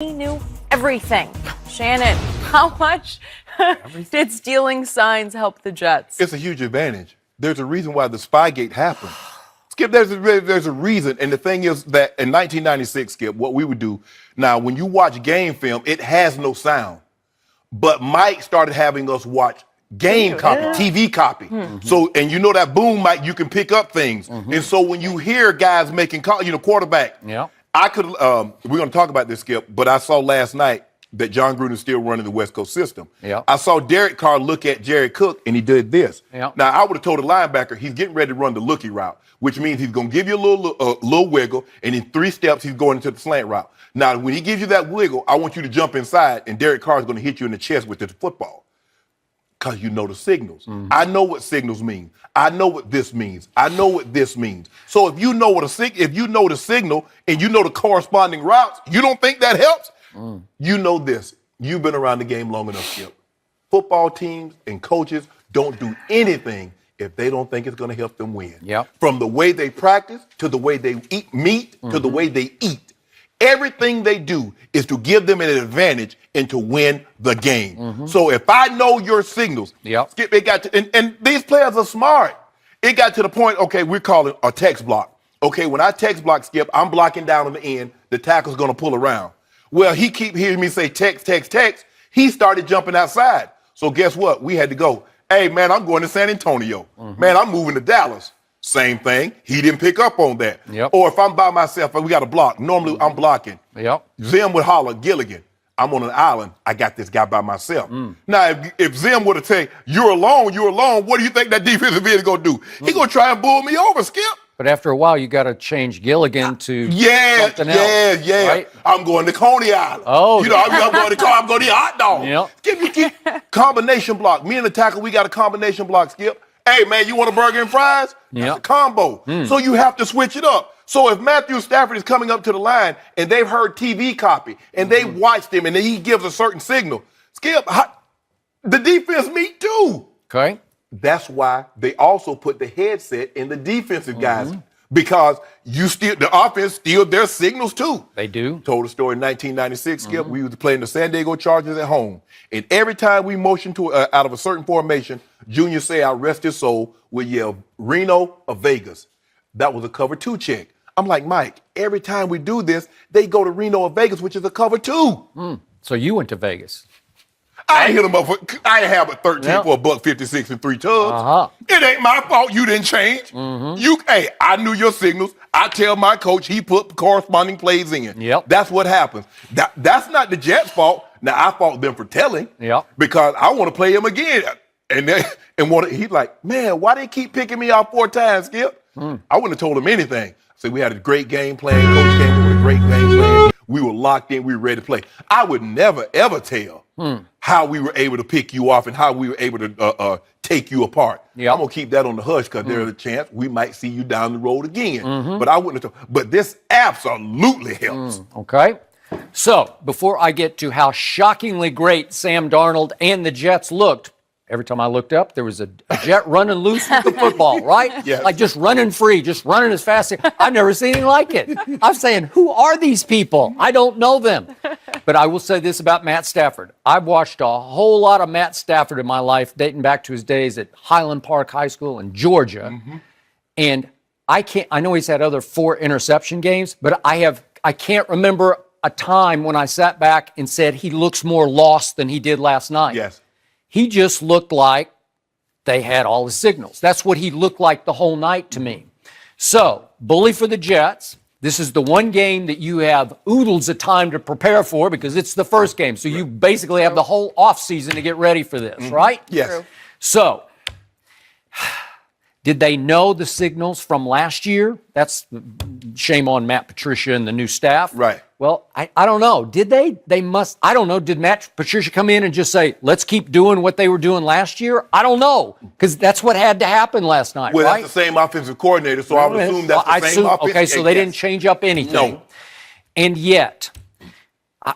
He knew everything. Shannon, how much did stealing signs help the Jets? It's a huge advantage. There's a reason why the Spygate happened. Skip, there's a reason. And the thing is that in 1996, Skip, what we would do, now when you watch game film, it has no sound. But Mike started having us watch game copy, TV copy. So, and you know that boom mic, you can pick up things. And so when you hear guys making calls, quarterback, I could, we're going to talk about this, Skip, but I saw last night that John Gruden's still running the West Coast system. I saw Derek Carr look at Jared Cook, and he did this. Now, I would have told the linebacker, he's getting ready to run the lookie route, which means he's going to give you a little wiggle, and in 3 steps, he's going into the slant route. Now, when he gives you that wiggle, I want you to jump inside, and Derek Carr is going to hit you in the chest with the football. Because you know the signals. I know what signals mean. I know what this means. I know what this means. So if you know what if you know the signal and you know the corresponding routes, you don't think that helps? You know this. You've been around the game long enough, Skip. Football teams and coaches don't do anything if they don't think it's going to help them win. From the way they practice to the way they eat meat to the way they eat. Everything they do is to give them an advantage and to win the game. So if I know your signals, Skip, it got to, and these players are smart. It got to the point, okay, we're calling a text block. Okay, when I text block, Skip, I'm blocking down on the end. The tackle's going to pull around. Well, he keep hearing me say text, text, text. He started jumping outside. So guess what? We had to go. Hey, man, I'm going to San Antonio. Man, I'm moving to Dallas. Same thing. He didn't pick up on that. Or if I'm by myself and we got a block, normally I'm blocking. Zim would holler, Gilligan, I'm on an island. I got this guy by myself. Now, if Zim would have said, you're alone, what do you think that defensive end is going to do? He's going to try and bull me over, Skip. But after a while, you got to change Gilligan to something else. Right? I'm going to Coney Island. I'm going to hot dog. Skip, combination block. Me and the tackle, we got a combination block, Skip. Hey, man, you want a burger and fries? That's a combo. So you have to switch it up. So if Matthew Stafford is coming up to the line and they've heard TV copy and they watched him and then he gives a certain signal, Skip, the defense meet too. Okay. That's why they also put the headset in the defensive guys because the offense steal their signals too. They do. Told a story in 1996, Skip. We was playing the San Diego Chargers at home. And every time we motioned to out of a certain formation, Junior say, I rest his soul, would yell Reno or Vegas. That was a cover 2 check. I'm like, Mike, every time we do this, they go to Reno or Vegas, which is a cover 2. So you went to Vegas. I hit him up. I have a 13 for a $1.56 and 3 tubs. It ain't my fault you didn't change. Hey, I knew your signals. I tell my coach he put corresponding plays in. That's what happens. That's not the Jets' fault. Now I fault them for telling. Because I want to play him again. He's like, man, why they keep picking me off 4 times, Skip? I wouldn't have told him anything. So we had a great game plan. Coach came in with a great game plan. We were locked in. We were ready to play. I would never, ever tell how we were able to pick you off and how we were able to take you apart. I'm going to keep that on the hush because there's a chance we might see you down the road again. But I wouldn't have told. But this absolutely helps. Okay. So before I get to how shockingly great Sam Darnold and the Jets looked, every time I looked up, there was a Jet running loose with the football, right? Like just running free, just running as fast as I've never seen anything like it. I'm saying, who are these people? I don't know them. But I will say this about Matt Stafford. I've watched a whole lot of Matt Stafford in my life, dating back to his days at Highland Park High School in Georgia. And I know he's had other 4 interception games, but I can't remember a time when I sat back and said he looks more lost than he did last night. He just looked like they had all the signals. That's what he looked like the whole night to me. So, bully for the Jets. This is the one game that you have oodles of time to prepare for because it's the first game. So you basically have the whole offseason to get ready for this, right? Yes. So, did they know the signals from last year? That's shame on Matt Patricia and the new staff. Right. Well, I don't know. Did they? They must. I don't know. Did Matt Patricia come in and just say, let's keep doing what they were doing last year? I don't know. Because that's what had to happen last night, well, right? That's the same offensive coordinator, so I would assume that's the same offensive. Okay, so they didn't change up anything. No. And yet,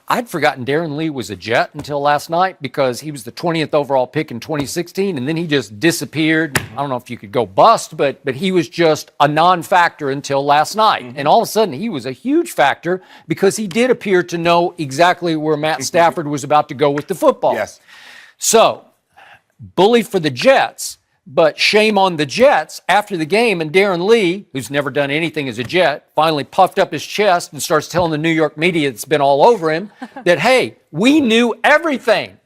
I'd forgotten Darren Lee was a Jet until last night because he was the 20th overall pick in 2016, and then he just disappeared. I don't know if you could go bust, but he was just a non-factor until last night. And all of a sudden, he was a huge factor because he did appear to know exactly where Matt Stafford was about to go with the football. Yes. So, bully for the Jets. But shame on the Jets after the game, and Darren Lee, who's never done anything as a Jet, finally puffed up his chest and starts telling the New York media that's been all over him that, hey, we knew everything.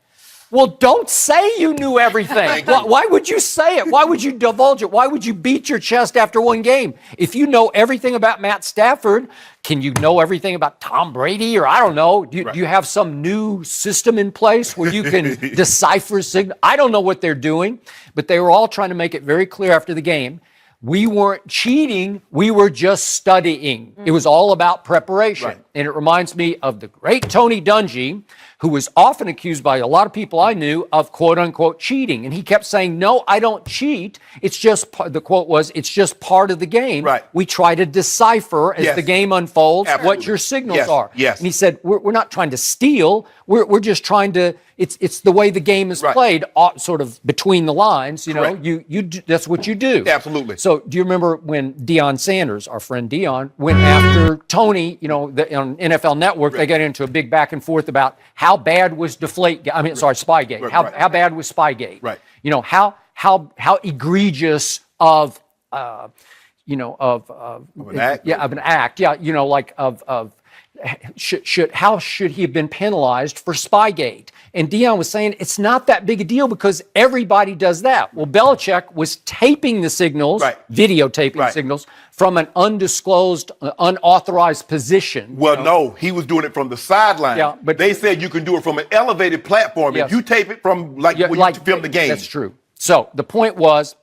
Well, don't say you knew everything. Why would you say it? Why would you divulge it? Why would you beat your chest after one game? If you know everything about Matt Stafford, can you know everything about Tom Brady? Or I don't know, do you have some new system in place where you can decipher signal? I don't know what they're doing, but they were all trying to make it very clear after the game. We weren't cheating. We were just studying. It was all about preparation. Right. And it reminds me of the great Tony Dungy, who was often accused by a lot of people I knew of quote unquote cheating. And he kept saying, no, I don't cheat. It's just, the quote was, it's just part of the game. Right. We try to decipher as the game unfolds Absolutely. what your signals are. Yes. And he said, we're not trying to steal. We're just trying to, it's the way the game is played, sort of between the lines. You know, you do, that's what you do. Absolutely. So do you remember when Deion Sanders, our friend Deion, went after Tony, you know, on NFL Network, they got into a big back and forth about how bad was Spygate. How bad was Spygate? Right. You know, how egregious of, of an act? Yeah, of an act. Yeah, you know, like how should he have been penalized for Spygate? And Deion was saying it's not that big a deal because everybody does that. Well, Belichick was taping the signals, videotaping signals from an undisclosed, unauthorized position. Well, no, he was doing it from the sideline. Yeah, but they said you can do it from an elevated platform. Yes. If you tape it from when you film the game. That's true. So the point was,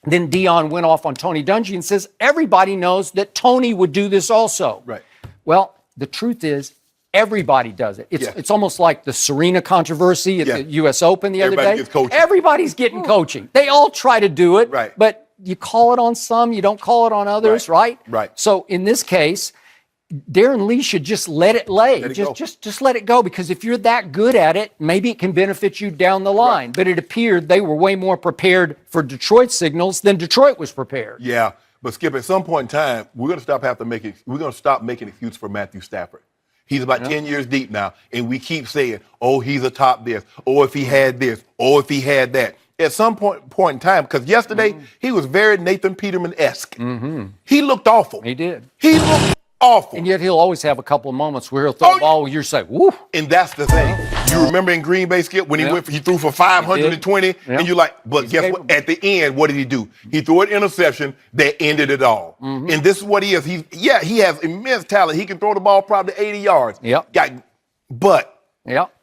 then Deion went off on Tony Dungy and says everybody knows that Tony would do this also. Right. Well, the truth is, everybody does it. It's almost like the Serena controversy at the U.S. Open the other day. Gets coaching. Everybody's getting coaching. They all try to do it, Right. but you call it on some, you don't call it on others, right? Right. So in this case, Darren Lee should just let it lay. Let it go. Just let it go, because if you're that good at it, maybe it can benefit you down the line. Right. But it appeared they were way more prepared for Detroit signals than Detroit was prepared. Yeah, but Skip, at some point in time, we're going to stop making excuses for Matthew Stafford. He's about 10 years deep now, and we keep saying, oh, he's a top this, or if he had this, or if he had that. At some point in time, because yesterday he was very Nathan Peterman-esque. He looked awful. He did. He looked awful. And yet he'll always have a couple of moments where he'll throw a ball where you're saying, woo. And that's the thing. You remember in Green Bay, Skip, when he threw for 520, and you're like, but guess what? At the end, what did he do? He threw an interception that ended it all. And this is what he is. He has immense talent. He can throw the ball probably 80 yards. But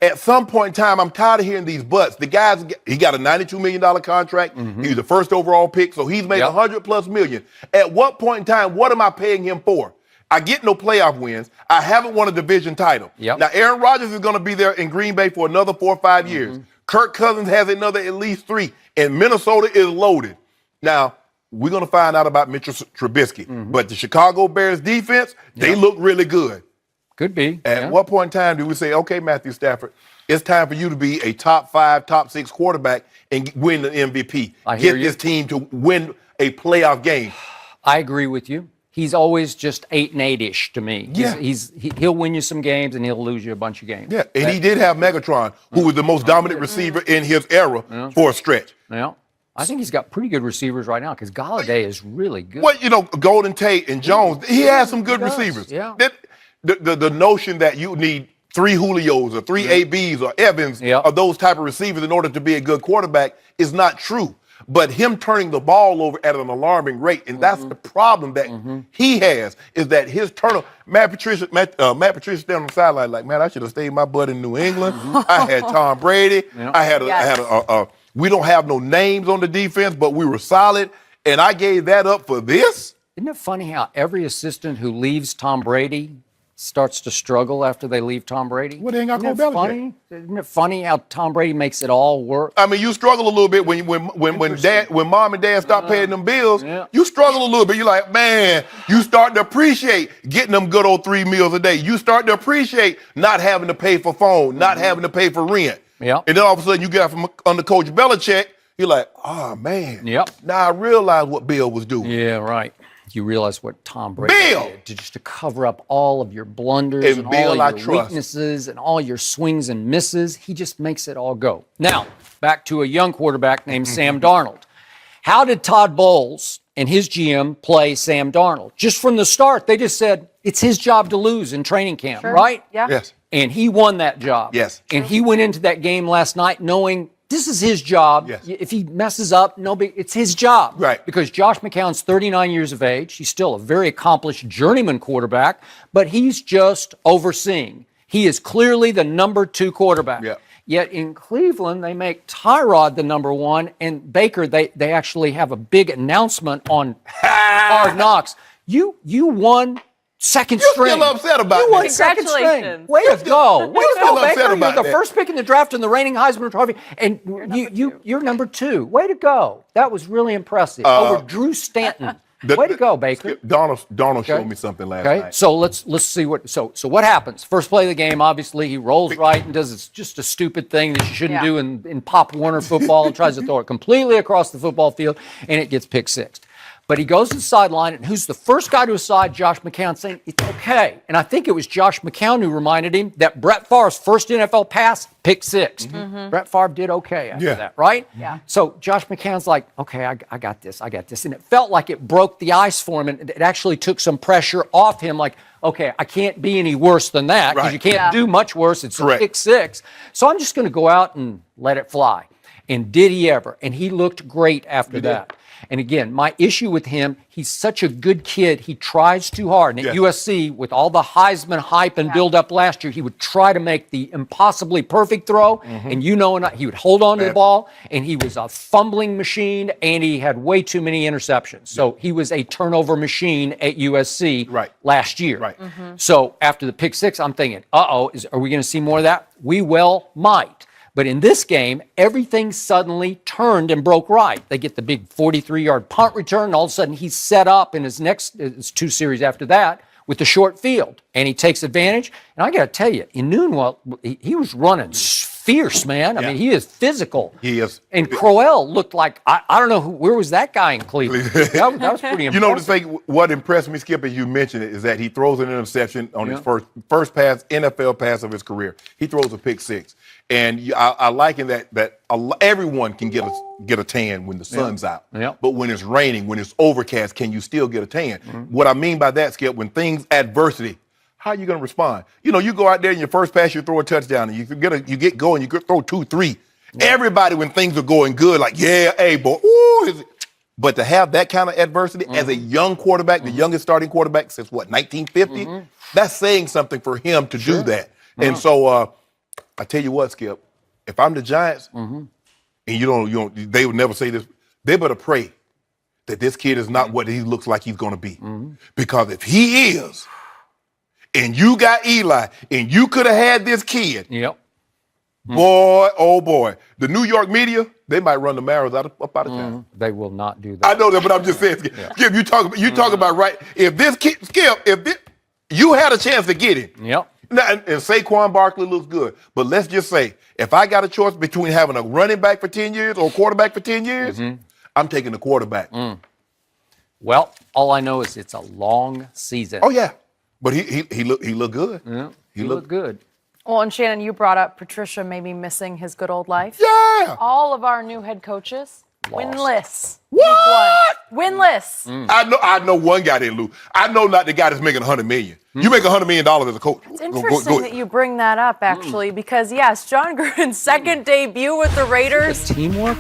at some point in time, I'm tired of hearing these buts. The guy's, he got a $92 million contract. He was the first overall pick, so he's made $100+ million. At what point in time, what am I paying him for? I get no playoff wins. I haven't won a division title. Now, Aaron Rodgers is going to be there in Green Bay for another 4 or 5 years. Kirk Cousins has another at least 3. And Minnesota is loaded. Now, we're going to find out about Mitchell Trubisky. But the Chicago Bears defense, they look really good. Could be. At what point in time do we say, okay, Matthew Stafford, it's time for you to be a top 5, top 6 quarterback and win the MVP. Get this team to win a playoff game. I agree with you. He's always just 8 and 8-ish to me. He'll win you some games and he'll lose you a bunch of games. Yeah, and he did have Megatron, who was the most dominant receiver in his era for a stretch. Yeah. I think he's got pretty good receivers right now because Galladay is really good. Well, you know, Golden Tate and Jones, he has some good receivers. Yeah. The notion that you need 3 Julios or 3 ABs or Evans or those type of receivers in order to be a good quarterback is not true. But him turning the ball over at an alarming rate, and that's the problem that he has, is that his turnover. Matt Patricia standing on the sideline like, man, I should have stayed my butt in New England. I had Tom Brady. I had we don't have no names on the defense, but we were solid, and I gave that up for this. Isn't it funny how every assistant who leaves Tom Brady starts to struggle after they leave Tom Brady? Well, they ain't got Isn't Coach it funny? Isn't it funny how Tom Brady makes it all work? I mean, you struggle a little bit when mom and dad stop paying them bills. Yeah. You struggle a little bit. You're like, man, you start to appreciate getting them good old 3 meals a day. You start to appreciate not having to pay for phone, not having to pay for rent. Yeah. And then all of a sudden you get from under Coach Belichick, you're like, oh man. Yep. Now I realize what Bill was doing. Yeah, right. You realize what Tom Brady did just to cover up all of your blunders And and Bill, all I your trust. weaknesses and all your swings and misses. He just makes it all go. Now, back to a young quarterback named Sam Darnold. How did Todd Bowles and his GM play Sam Darnold? Just from the start, they just said, it's his job to lose in training camp, right? Yeah. Yes. And he won that job. Yes. And he went into that game last night knowing this is his job. Yes. If he messes up, it's his job. Right. Because Josh McCown's 39 years of age. He's still a very accomplished journeyman quarterback, but he's just overseeing. He is clearly the number 2 quarterback. Yeah. Yet in Cleveland, they make Tyrod the number 1, and Baker, they actually have a big announcement on Hard Knocks. You won second You're string. still upset about You won that. second string. Congratulations. Way to go. Way to still go, upset Baker. You're about the that. first pick in the draft and the reigning Heisman Trophy, and you're number 2. Way to go. That was really impressive. Over Drew Stanton. Way to go, Baker. Donald showed me something last night. So let's see what so what happens. First play of the game, obviously he rolls right and does just a stupid thing that you shouldn't do in Pop Warner football and tries to throw it completely across the football field, and it gets pick 6. But he goes to the sideline, and who's the first guy to aside? Josh McCown, saying it's okay. And I think it was Josh McCown who reminded him that Brett Favre's first NFL pass, pick 6. Brett Favre did okay after that, right? Yeah. So Josh McCown's like, okay, I got this. And it felt like it broke the ice for him, and it actually took some pressure off him, like, okay, I can't be any worse than that, because Right. you can't do much worse. It's Correct. a pick 6. So I'm just going to go out and let it fly. And did he ever? And he looked great after that. And again, my issue with him, he's such a good kid. He tries too hard. And at USC, with all the Heisman hype and build-up last year, he would try to make the impossibly perfect throw. And he would hold on to the ball. And he was a fumbling machine, and he had way too many interceptions. So he was a turnover machine at USC last year. Right. So after the pick 6, I'm thinking, are we going to see more of that? We well might. But in this game, everything suddenly turned and broke right. They get the big 43-yard punt return, and all of a sudden he's set up in his 2 series after that with the short field. And he takes advantage. And I got to tell you, in Newell, he was running fierce, man. I mean, he is physical. He is. And Crowell looked like, I don't know, where was that guy in Cleveland? that was pretty impressive. You know, the thing, what impressed me, Skip, as you mentioned it, is that he throws an interception on his first pass, NFL pass of his career. He throws a pick 6. And I liken that everyone can get a tan when the sun's out. But when it's raining, when it's overcast, can you still get a tan? What I mean by that, Skip, when adversity, how are you going to respond? You know, you go out there in your first pass, you throw a touchdown, and you get going, you throw 2, 3. Everybody, when things are going good, like, yeah, hey, boy, ooh. But to have that kind of adversity as a young quarterback, the youngest starting quarterback since, 1950? That's saying something for him to do that. And so, I tell you what, Skip, if I'm the Giants, and they would never say this, they better pray that this kid is not what he looks like he's going to be. Because if he is, and you got Eli, and you could have had this kid, boy, oh boy, the New York media, they might run the Maras up out of town. They will not do that. I know that, but I'm just saying, Skip, you talk about right. If this kid, Skip, you had a chance to get him. Now, and Saquon Barkley looks good, but let's just say, if I got a choice between having a running back for 10 years or a quarterback for 10 years, I'm taking the quarterback. Well, all I know is it's a long season. Oh, yeah. But he looked good. Yeah, he looked good. Well, and Shannon, you brought up Patricia maybe missing his good old life. Yeah. All of our new head coaches, winless. What? Winless. I know one guy didn't lose. I know not the guy that's making $100 million. You make $100 million as a coach. It's interesting that you bring that up, actually, because, yes, John Gruden's second debut with the Raiders. Teamwork.